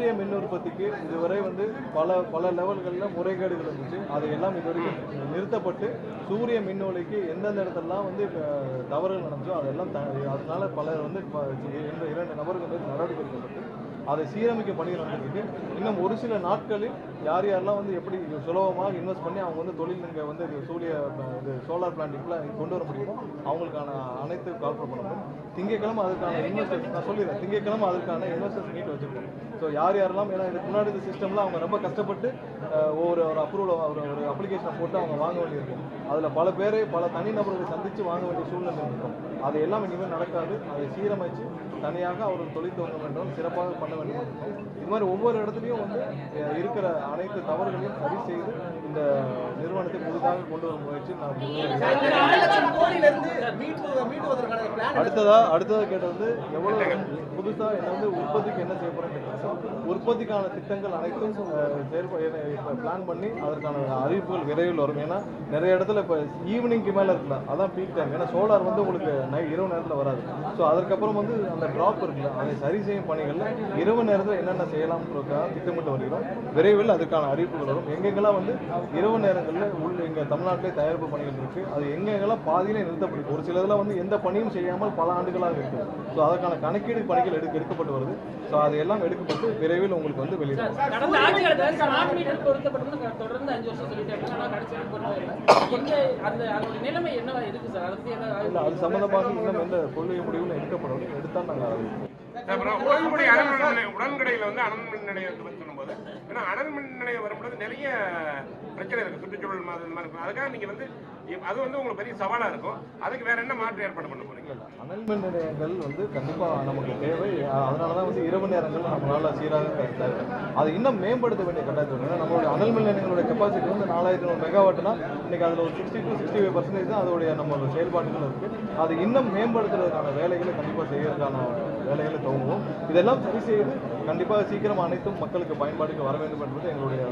சூரிய மின் உற்பத்திக்கு இதுவரை வந்து பல பல லெவல்களில் முறைகேடுகள் இருந்துச்சு. அது எல்லாம் இதுவரைக்கும் நிறுத்தப்பட்டு சூரிய மின் உலைக்கு எந்தெந்த இடத்துலலாம் வந்து தவறுகள் நடந்துச்சோ அதெல்லாம் அதனால பலர் வந்து 2 நபர்கள் வந்து நடவடிக்கை எடுக்கப்பட்டு அதை சீரமைக்க பணிகள் நடந்துருக்கு. இன்னும் ஒரு சில நாட்களில் யார் யாரெல்லாம் வந்து எப்படி சுலபமாக இன்வெஸ்ட் பண்ணி அவங்க வந்து தொழில் இங்கே வந்து சோலார் பிளான்ட்டுக்குள்ள கொண்டு வர முடியுமோ அவங்களுக்கான அனைத்து கால்ஃபர் பண்ணணும். திங்கட்கிழமை அதுக்கான இன்வெஸ்டர்ஸ் நான் சொல்லிடுறேன், திங்கட்கிழமை அதுக்கான இன்வெஸ்டர்ஸ் மீட் வச்சுருக்கோம். ஸோ யார் யாரெல்லாம், ஏன்னா இதுக்கு முன்னாடி இந்த சிஸ்டமில் அவங்க ரொம்ப கஷ்டப்பட்டு ஒரு அப்ரூவல் ஒரு அப்ளிகேஷனை போட்டு அவங்க வாங்க வேண்டியிருக்கும். அதில் பல பேரை பல தனிநபர்களை சந்தித்து வாங்க வேண்டிய சூழ்நிலை இருக்கும். அது எல்லாம் இனிமேல் நடக்காது. அதை சீரமைச்சு தனியாக அவர்கள் தொழில் துவங்க வேண்டும், சிறப்பாக பண்ண வேண்டும் இருக்கும். இது மாதிரி ஒவ்வொரு இடத்துலையும் வந்து இருக்கிற அனைத்து தவறுகளையும் சரி செய்து இந்த நிறுவனத்தை புதிதாக கொண்டு வரும் முயற்சி நான் அடுத்ததா கேட்டது எவ்வளவு புதுசா என்ன வந்து உற்பத்திக்கு என்ன செய்ய போறேன்னு கேட்டாங்க. உற்பத்திக்கான திட்டங்கள் அனைத்தும் பிளான் பண்ணி அதற்கான அறிவிப்புகள் விரைவில் வரும். ஏன்னா நிறைய இடத்துல இப்போ ஈவினிங்க்கு மேலே இருக்குல்ல, அதான் பீக் டைம். ஏன்னா சோலார் வந்து உங்களுக்கு இரவு நேரத்தில் வராது. ஸோ அதுக்கப்புறம் வந்து அந்த ட்ராப் இருக்குல்ல, அதை சரி செய்யும் பணிகளில் இரவு நேரத்தில் என்னென்ன செய்யலாம்ன்றதுக்காக திட்டமிட்டு வருகிறோம். விரைவில் அதுக்கான அறிவிப்புகள் வரும். எங்கெங்கெல்லாம் வந்து இரவு நேரங்களில் இங்கே தமிழ்நாட்டிலே தயாரிப்பு பணிகள் இருக்குது, அது எங்கெங்கெல்லாம் பாதியிலே நிறுத்தப்படுது. ஒரு சில இதில் வந்து எந்த பணியும் செய்யாமல் பல ஆண்டுகளாக இருக்குது. ஸோ அதற்கான கணக்கீடு பணிகள் எடுக்கப்பட்டு வருது. ஸோ அதையெல்லாம் எடுக்கப்பட்டு விரைவில் உங்களுக்கு வந்து வெளியிடும். அது சம்பந்தமாக இன்னும் எந்த கொள்கை முடிவுகளும் எடுக்கப்படவில்லை. எடுத்தால் நாங்கள் அறிவிப்போம். உடன்கடையில் வந்து அனல் மின் நிலையம் சொல்லும்போது, ஏன்னா அனல் மின் நிலையம் வரும்போது நிறைய பிரச்சனை இருக்கு, சுற்றுச்சூழல் மாதிரி இருக்கும். அதுக்காக நீங்க வந்து அது வந்து உங்களுக்கு பெரிய சவாலா இருக்கும். அதுக்கு வேற என்ன மாற்று ஏற்பாடு பண்ண போறீங்க? அனல் மின் நிலையங்கள் வந்து கண்டிப்பாக நமக்கு தேவை. அதனாலதான் வந்து இரவு நேரங்கள் நம்மளால சீராக அதை இன்னும் மேம்படுத்த வேண்டிய கட்டாயத்தில். ஏன்னா நம்மளுடைய அனல் மின் நிலையங்களுடைய கெப்பாசிட்டி வந்து 4500 மெகாவாட்னா இன்னைக்கு அதில் ஒரு 60 to 65% தான் அதோடைய நம்மளோட செயல்பாடுகள் இருக்கு. அது இன்னும் மேம்படுத்துறதுக்கான வேலைகளை கண்டிப்பாக செய்யறதுக்கான வேலைகளை துவங்குவோம். இதெல்லாம் சரி செய்து கண்டிப்பாக சீக்கிரம் அனைத்தும் மக்களுக்கு பயன்பாடுக்கு வர வேண்டும் என்பது எங்களுடைய